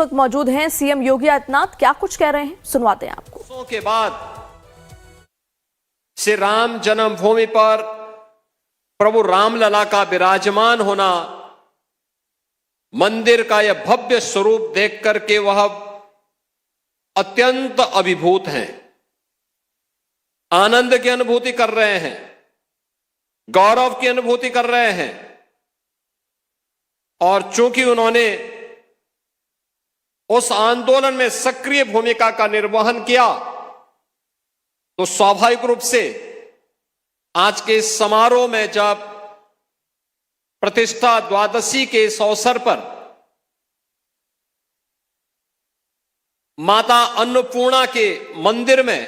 वक्त मौजूद हैं सीएम योगी आदित्यनाथ, क्या कुछ कह रहे हैं सुनवाते हैं आपको। वर्षों के बाद श्री राम जन्मभूमि पर प्रभु रामलला का विराजमान होना, मंदिर का यह भव्य स्वरूप देख करके वह अत्यंत अभिभूत हैं, आनंद की अनुभूति कर रहे हैं, गौरव की अनुभूति कर रहे हैं। और चूंकि उन्होंने उस आंदोलन में सक्रिय भूमिका का निर्वहन किया, तो स्वाभाविक रूप से आज के इस समारोह में जब प्रतिष्ठा द्वादशी के इस अवसर पर माता अन्नपूर्णा के मंदिर में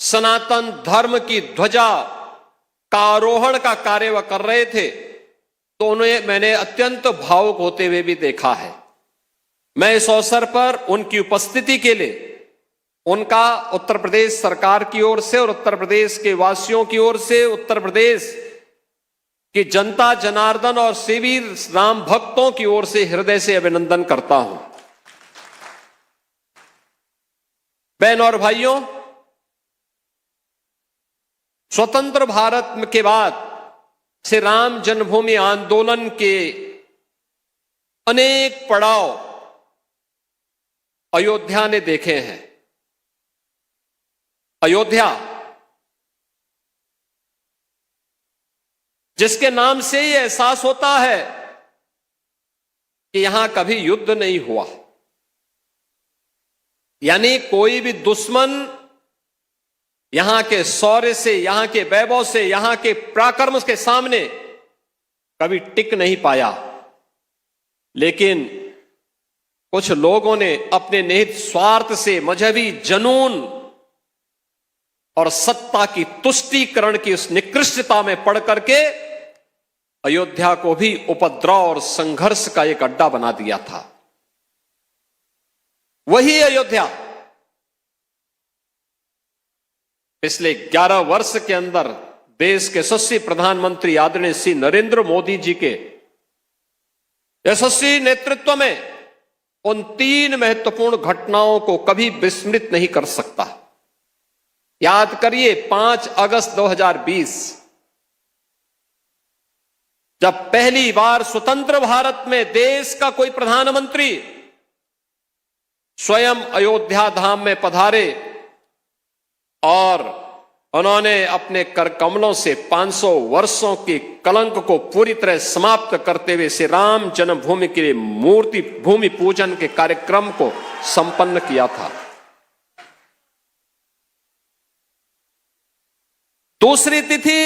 सनातन धर्म की ध्वजा का आरोहण का कार्य वह कर रहे थे, तो उन्हें मैंने अत्यंत भावुक होते हुए भी देखा है। मैं इस अवसर पर उनकी उपस्थिति के लिए उनका उत्तर प्रदेश सरकार की ओर से और उत्तर प्रदेश के वासियों की ओर से, उत्तर प्रदेश की जनता जनार्दन और सेवी राम भक्तों की ओर से हृदय से अभिनंदन करता हूं। बहन और भाइयों, स्वतंत्र भारत के बाद श्री राम जन्मभूमि आंदोलन के अनेक पड़ाव अयोध्या ने देखे हैं। अयोध्या जिसके नाम से ही एहसास होता है कि यहां कभी युद्ध नहीं हुआ, यानी कोई भी दुश्मन यहां के शौर्य से, यहां के वैभव से, यहां के पराक्रम के सामने कभी टिक नहीं पाया। लेकिन कुछ लोगों ने अपने निहित स्वार्थ से, मजहबी जनून और सत्ता की तुष्टीकरण की उस निकृष्टता में पड़ करके अयोध्या को भी उपद्रव और संघर्ष का एक अड्डा बना दिया था। वही अयोध्या पिछले 11 वर्ष के अंदर देश के यशस्वी प्रधानमंत्री आदरणीय श्री नरेंद्र मोदी जी के यशस्वी नेतृत्व में उन 3 महत्वपूर्ण घटनाओं को कभी विस्मृत नहीं कर सकता। याद करिए, 5 अगस्त 2020 जब पहली बार स्वतंत्र भारत में देश का कोई प्रधानमंत्री स्वयं अयोध्या धाम में पधारे और उन्होंने अपने कर कमलों से 500 वर्षों के कलंक को पूरी तरह समाप्त करते हुए श्री राम जन्मभूमि के लिए मूर्ति भूमि पूजन के कार्यक्रम को संपन्न किया था। दूसरी तिथि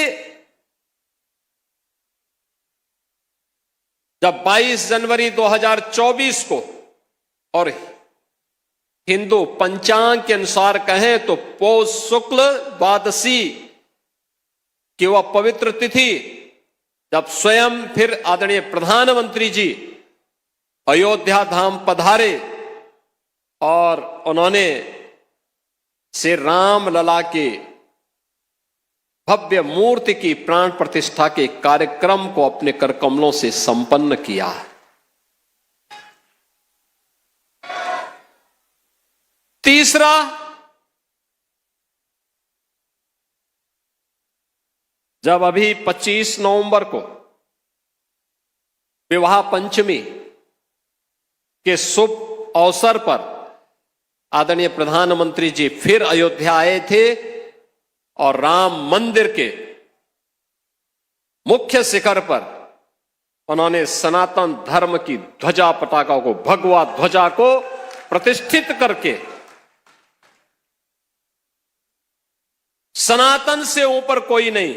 जब 22 जनवरी 2024 को, और हिंदू पंचांग के अनुसार कहें तो पौष शुक्ल द्वादशी की वह पवित्र तिथि, जब स्वयं फिर आदरणीय प्रधानमंत्री जी अयोध्या धाम पधारे और उन्होंने श्री राम लला के भव्य मूर्ति की प्राण प्रतिष्ठा के कार्यक्रम को अपने कर कमलों से संपन्न किया। तीसरा, जब अभी 25 नवंबर को विवाह पंचमी के शुभ अवसर पर आदरणीय प्रधानमंत्री जी फिर अयोध्या आए थे और राम मंदिर के मुख्य शिखर पर उन्होंने सनातन धर्म की ध्वजा पताका को, भगवा ध्वजा को प्रतिष्ठित करके सनातन से ऊपर कोई नहीं,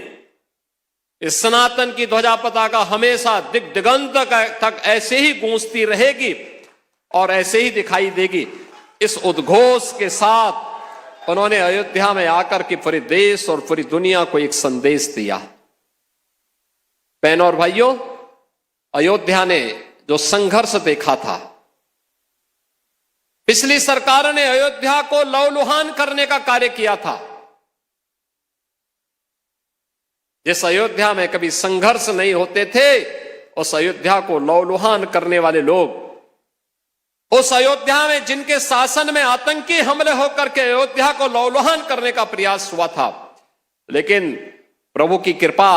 इस सनातन की ध्वजा पताका हमेशा दिग दिगंत तक ऐसे ही गूंजती रहेगी और ऐसे ही दिखाई देगी। इस उद्घोष के साथ उन्होंने अयोध्या में आकर के पूरे देश और पूरी दुनिया को एक संदेश दिया। बहनों और भाइयों, अयोध्या ने जो संघर्ष देखा था, पिछली सरकार ने अयोध्या को लहूलुहान करने का कार्य किया था। जिस अयोध्या में कभी संघर्ष नहीं होते थे, उस अयोध्या को लहूलुहान करने वाले लोग उस अयोध्या में जिनके शासन में आतंकी हमले होकर के अयोध्या को लौलुहान करने का प्रयास हुआ था, लेकिन प्रभु की कृपा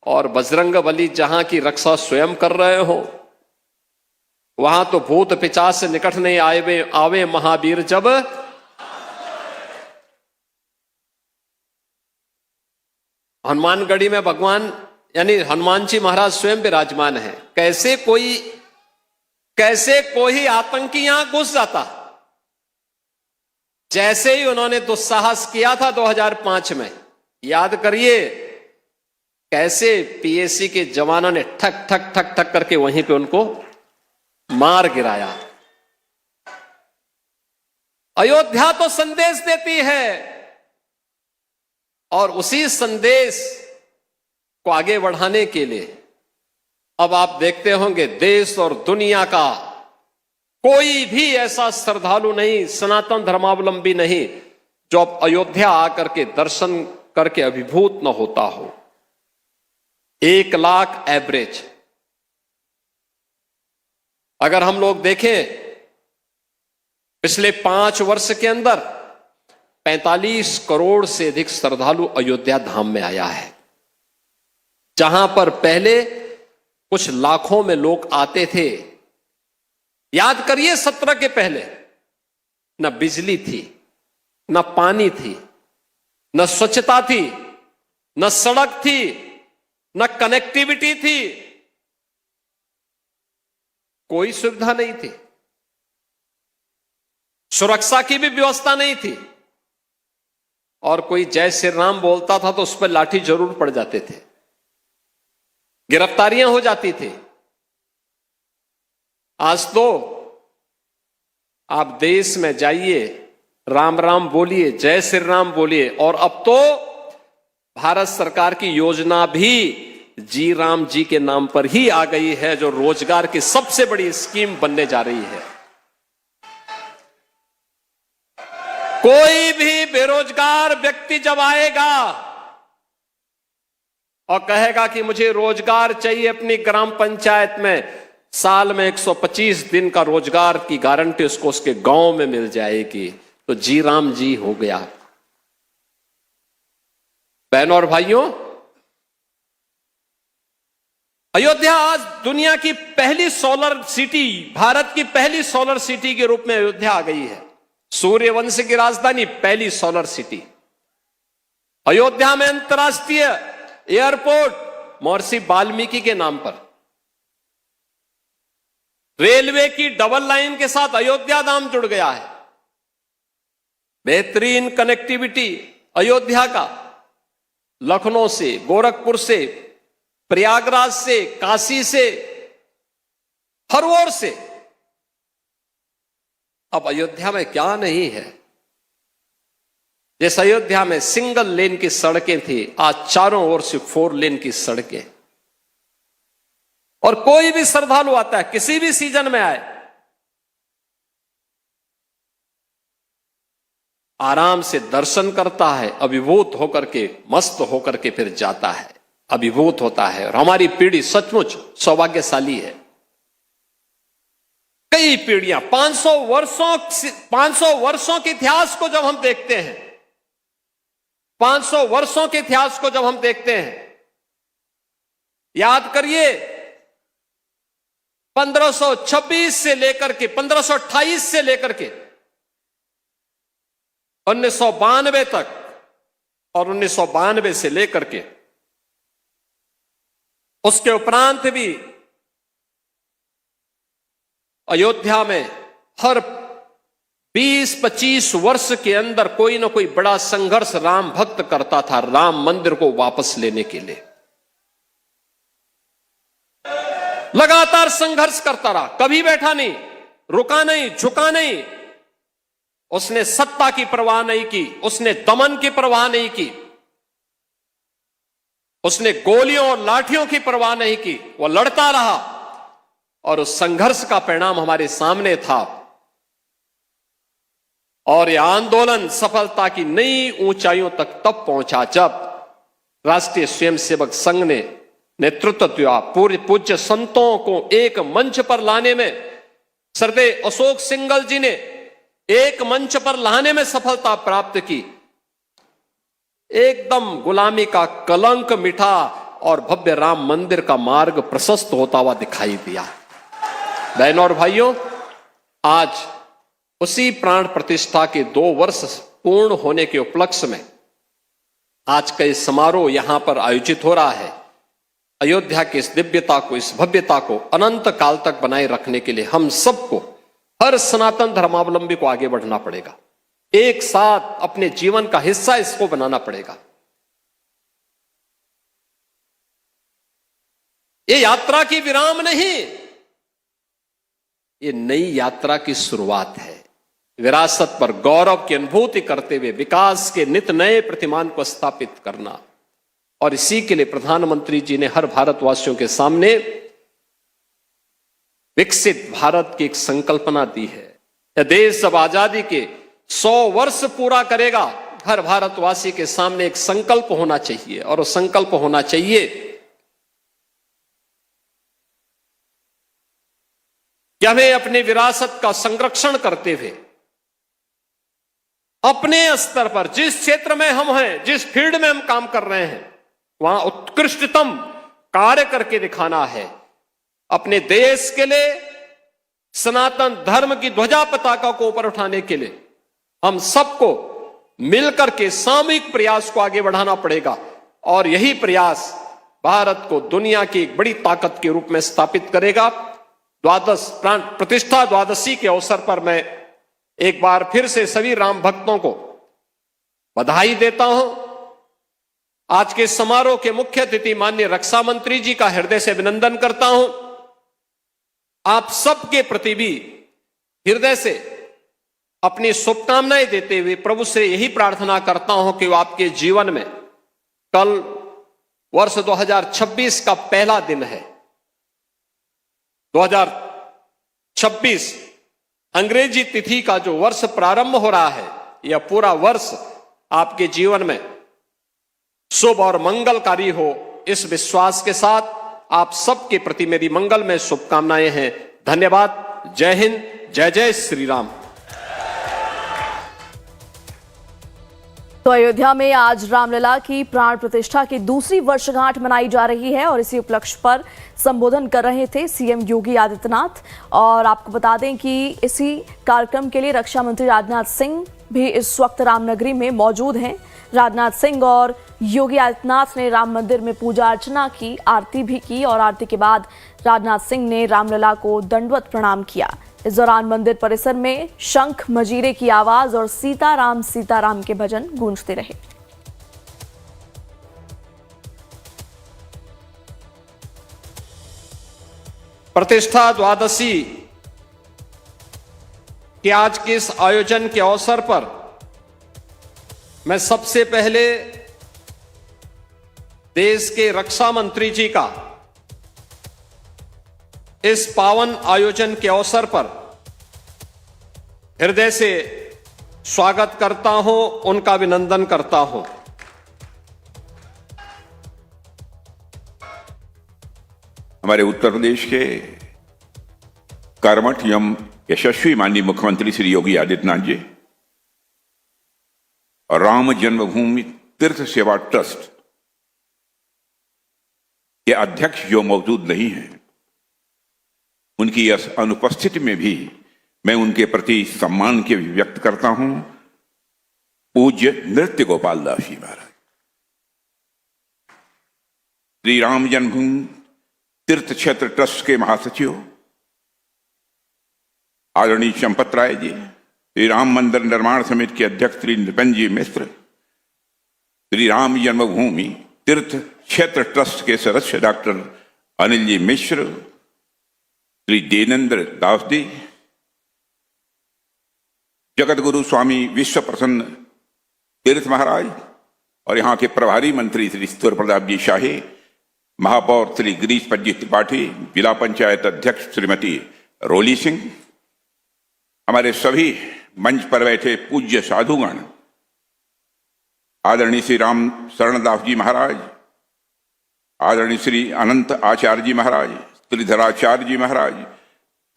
और बजरंग बली जहां की रक्षा स्वयं कर रहे हो, वहां तो भूत पिशाच से निकट नहीं आवे महावीर जब। हनुमानगढ़ी में भगवान यानी हनुमान जी महाराज स्वयं विराजमान है। कैसे कोई आतंकी यहां घुस जाता। जैसे ही उन्होंने दुस्साहस किया था 2005 में, याद करिए कैसे पीएसी के जवानों ने ठक ठक ठक ठक करके वहीं पे उनको मार गिराया। अयोध्या तो संदेश देती है और उसी संदेश को आगे बढ़ाने के लिए अब आप देखते होंगे देश और दुनिया का कोई भी ऐसा श्रद्धालु नहीं, सनातन धर्मावलंबी नहीं, जो अब अयोध्या आकर के दर्शन करके अभिभूत न होता हो। 1 लाख एवरेज अगर हम लोग देखें पिछले 5 वर्ष के अंदर 45 करोड़ से अधिक श्रद्धालु अयोध्या धाम में आया है। जहां पर पहले कुछ लाखों में लोग आते थे। याद करिए 17 के पहले न बिजली थी, न पानी थी, न स्वच्छता थी, न सड़क थी, न कनेक्टिविटी थी, कोई सुविधा नहीं थी, सुरक्षा की भी व्यवस्था नहीं थी, और कोई जय श्री राम बोलता था तो उस पर लाठी जरूर पड़ जाते थे, गिरफ्तारियां हो जाती थी। आज तो आप देश में जाइए, राम राम बोलिए, जय श्री राम बोलिए, और अब तो भारत सरकार की योजना भी जी राम जी के नाम पर ही आ गई है, जो रोजगार की सबसे बड़ी स्कीम बनने जा रही है। कोई भी बेरोजगार व्यक्ति जब आएगा और कहेगा कि मुझे रोजगार चाहिए अपनी ग्राम पंचायत में, साल में 125 दिन का रोजगार की गारंटी उसको उसके गांव में मिल जाएगी, तो जी राम जी हो गया। बहनों और भाइयों, अयोध्या आज दुनिया की पहली सोलर सिटी, भारत की पहली सोलर सिटी के रूप में अयोध्या आ गई है। सूर्यवंश की राजधानी, पहली सोलर सिटी। अयोध्या में अंतर्राष्ट्रीय एयरपोर्ट महर्षि वाल्मीकि के नाम पर। रेलवे की डबल लाइन के साथ अयोध्या धाम जुड़ गया है। बेहतरीन कनेक्टिविटी अयोध्या का, लखनऊ से, गोरखपुर से, प्रयागराज से, काशी से, हर ओर से। अब अयोध्या में क्या नहीं है। जिस अयोध्या में सिंगल लेन की सड़कें थी, आज चारों ओर से 4 लेन की सड़कें। और कोई भी श्रद्धालु आता है, किसी भी सीजन में आए, आराम से दर्शन करता है, अभिभूत होकर के, मस्त होकर के फिर जाता है, अभिभूत होता है। और हमारी पीढ़ी सचमुच सौभाग्यशाली है। कई पीढ़ियां, 500 वर्षों के इतिहास को जब हम देखते हैं, 500 वर्षों के इतिहास को जब हम देखते हैं, याद करिए 1526 से लेकर के 1528 से लेकर के 1992 तक, और 1992 से लेकर के उसके उपरांत भी अयोध्या में हर 20-25 वर्ष के अंदर कोई ना कोई बड़ा संघर्ष राम भक्त करता था राम मंदिर को वापस लेने के लिए। लगातार संघर्ष करता रहा, कभी बैठा नहीं, रुका नहीं, झुका नहीं। उसने सत्ता की परवाह नहीं की, उसने दमन की परवाह नहीं की, उसने गोलियों और लाठियों की परवाह नहीं की। वो लड़ता रहा और उस संघर्ष का परिणाम हमारे सामने था। और यह आंदोलन सफलता की नई ऊंचाइयों तक तब पहुंचा जब राष्ट्रीय स्वयंसेवक संघ ने नेतृत्व दिया। पूरे पूज्य संतों को एक मंच पर लाने में श्रद्धेय अशोक सिंघल जी ने एक मंच पर लाने में सफलता प्राप्त की। एकदम गुलामी का कलंक मिटा और भव्य राम मंदिर का मार्ग प्रशस्त होता हुआ दिखाई दिया। बहनों और भाइयों, आज उसी प्राण प्रतिष्ठा के 2 वर्ष पूर्ण होने के उपलक्ष्य में आज का इस समारोह यहां पर आयोजित हो रहा है। अयोध्या की इस दिव्यता को, इस भव्यता को अनंत काल तक बनाए रखने के लिए हम सबको, हर सनातन धर्मावलंबी को आगे बढ़ना पड़ेगा। एक साथ अपने जीवन का हिस्सा इसको बनाना पड़ेगा। ये यात्रा की विराम नहीं, ये नई यात्रा की शुरुआत है। विरासत पर गौरव की अनुभूति करते हुए विकास के नित नए प्रतिमान को स्थापित करना, और इसी के लिए प्रधानमंत्री जी ने हर भारतवासियों के सामने विकसित भारत की एक संकल्पना दी है। यह देश अब आजादी के 100 वर्ष पूरा करेगा। हर भारतवासी के सामने एक संकल्प होना चाहिए, और वो संकल्प होना चाहिए कि हमें अपने विरासत का संरक्षण करते हुए अपने स्तर पर, जिस क्षेत्र में हम हैं, जिस फील्ड में हम काम कर रहे हैं, वहां उत्कृष्टतम कार्य करके दिखाना है। अपने देश के लिए, सनातन धर्म की ध्वजा पताका को ऊपर उठाने के लिए हम सबको मिलकर के सामूहिक प्रयास को आगे बढ़ाना पड़ेगा, और यही प्रयास भारत को दुनिया की एक बड़ी ताकत के रूप में स्थापित करेगा। प्राण प्रतिष्ठा द्वादशी के अवसर पर मैं एक बार फिर से सभी राम भक्तों को बधाई देता हूं। आज के समारोह के मुख्य अतिथि माननीय रक्षा मंत्री जी का हृदय से अभिनंदन करता हूं। आप सबके प्रति भी हृदय से अपनी शुभकामनाएं देते हुए प्रभु से यही प्रार्थना करता हूं कि वो आपके जीवन में, कल वर्ष 2026 का पहला दिन है। 2026 अंग्रेजी तिथि का जो वर्ष प्रारंभ हो रहा है, यह पूरा वर्ष आपके जीवन में शुभ और मंगलकारी हो, इस विश्वास के साथ आप सबके प्रति मेरी मंगलमय शुभकामनाएं हैं। धन्यवाद। जय हिंद, जय जय श्री राम। तो अयोध्या में आज रामलला की प्राण प्रतिष्ठा की दूसरी वर्षगांठ मनाई जा रही है, और इसी उपलक्ष्य पर संबोधन कर रहे थे सीएम योगी आदित्यनाथ। और आपको बता दें कि इसी कार्यक्रम के लिए रक्षा मंत्री राजनाथ सिंह भी इस वक्त रामनगरी में मौजूद हैं। राजनाथ सिंह और योगी आदित्यनाथ ने राम मंदिर में पूजा अर्चना की, आरती भी की, और आरती के बाद राजनाथ सिंह ने रामलला को दंडवत प्रणाम किया। इस दौरान मंदिर परिसर में शंख मजीरे की आवाज और सीताराम के भजन गूंजते रहे। प्रतिष्ठा द्वादशी के आज के इस आयोजन के अवसर पर मैं सबसे पहले देश के रक्षा मंत्री जी का इस पावन आयोजन के अवसर पर हृदय से स्वागत करता हूं, उनका अभिनंदन करता हूं। हमारे उत्तर प्रदेश के कर्मठ एवं यशस्वी माननीय मुख्यमंत्री श्री योगी आदित्यनाथ जी और राम जन्मभूमि तीर्थ सेवा ट्रस्ट के अध्यक्ष जो मौजूद नहीं हैं, उनकी अनुपस्थिति में भी मैं उनके प्रति सम्मान के व्यक्त करता हूं। पूज्य नृत्य गोपाल दास जी महाराज, श्री राम जन्मभूमि तीर्थ क्षेत्र ट्रस्ट के महासचिव आदरणीय चंपत राय जी, श्री राम मंदिर निर्माण समिति के अध्यक्ष श्री नितिन जी मिश्र, श्री राम जन्मभूमि तीर्थ क्षेत्र ट्रस्ट के सदस्य डॉक्टर अनिल जी मिश्र, श्री देवेंद्र दास जी, जगत गुरु स्वामी विश्व प्रसन्न तीर्थ महाराज और यहाँ के प्रभारी मंत्री श्री सूर्य प्रताप जी शाही, महापौर श्री गिरीश पज्जी त्रिपाठी, जिला पंचायत अध्यक्ष श्रीमती रोली सिंह, हमारे सभी मंच पर बैठे पूज्य साधुगण, आदरणीय श्री राम शरणदास जी महाराज, आदरणीय श्री अनंत आचार्य जी महाराज, श्रीधराचार्य जी महाराज,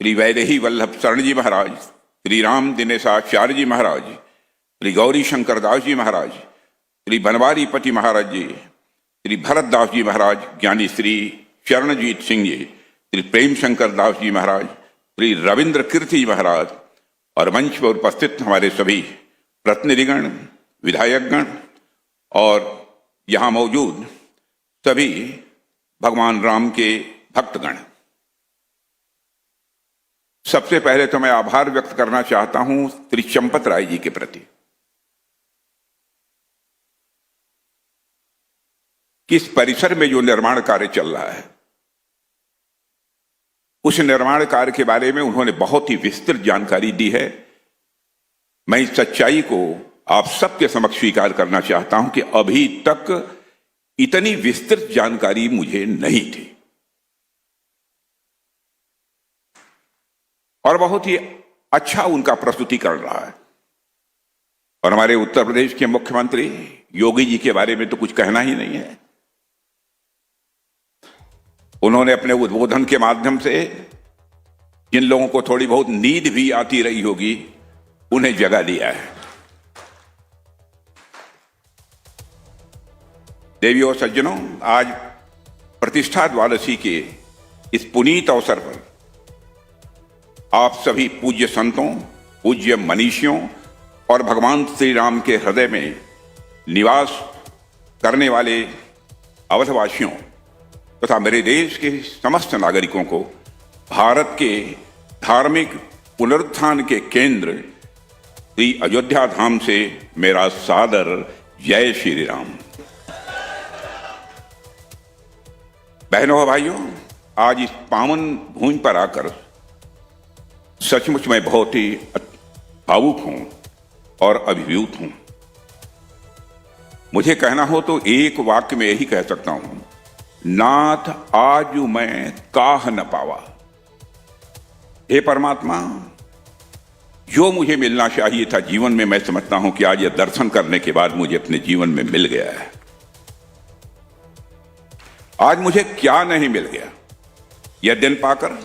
श्री वैदेही वल्लभ शरण जी महाराज, श्री राम दिनेशाचार्य जी महाराज, श्री गौरी शंकर दास जी महाराज, श्री बनवारी पति महाराज जी, श्री भरत दास जी महाराज, ज्ञानी श्री चरणजीत सिंह जी, श्री प्रेम शंकर दास जी महाराज, श्री रविंद्र कीर्ति जी महाराज और मंच पर उपस्थित हमारे सभी प्रतिनिधिगण, विधायकगण और यहाँ मौजूद सभी भगवान राम के भक्तगण, सबसे पहले तो मैं आभार व्यक्त करना चाहता हूं श्री चंपत राय जी के प्रति कि इस परिसर में जो निर्माण कार्य चल रहा है उस निर्माण कार्य के बारे में उन्होंने बहुत ही विस्तृत जानकारी दी है। मैं इस सच्चाई को आप सबके समक्ष स्वीकार करना चाहता हूं कि अभी तक इतनी विस्तृत जानकारी मुझे नहीं थी और बहुत ही अच्छा उनका प्रस्तुतिकरण रहा है। और हमारे उत्तर प्रदेश के मुख्यमंत्री योगी जी के बारे में तो कुछ कहना ही नहीं है। उन्होंने अपने उद्बोधन के माध्यम से जिन लोगों को थोड़ी बहुत नींद भी आती रही होगी उन्हें जगा दिया है। देवियों और सज्जनों, आज प्रतिष्ठा द्वादशी के इस पुनीत अवसर पर आप सभी पूज्य संतों, पूज्य मनीषियों और भगवान श्री राम के हृदय में निवास करने वाले अवधवासियों तथा मेरे देश के समस्त नागरिकों को भारत के धार्मिक पुनरुत्थान के केंद्र श्री अयोध्या धाम से मेरा सादर जय श्री राम। बहनों और भाइयों, आज इस पावन भूमि पर आकर सचमुच मैं बहुत ही भावुक हूं और अभिभूत हूं। मुझे कहना हो तो एक वाक्य में यही कह सकता हूं, नाथ आज मैं काह न पावा। हे परमात्मा, जो मुझे मिलना चाहिए था जीवन में, मैं समझता हूं कि आज यह दर्शन करने के बाद मुझे अपने जीवन में मिल गया है। आज मुझे क्या नहीं मिल गया, यह दिन पाकर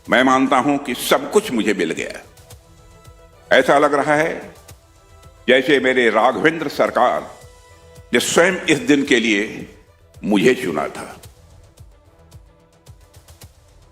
मैं मानता हूं कि सब कुछ मुझे मिल गया। ऐसा लग रहा है जैसे मेरे राघवेंद्र सरकार ने स्वयं इस दिन के लिए मुझे चुना था।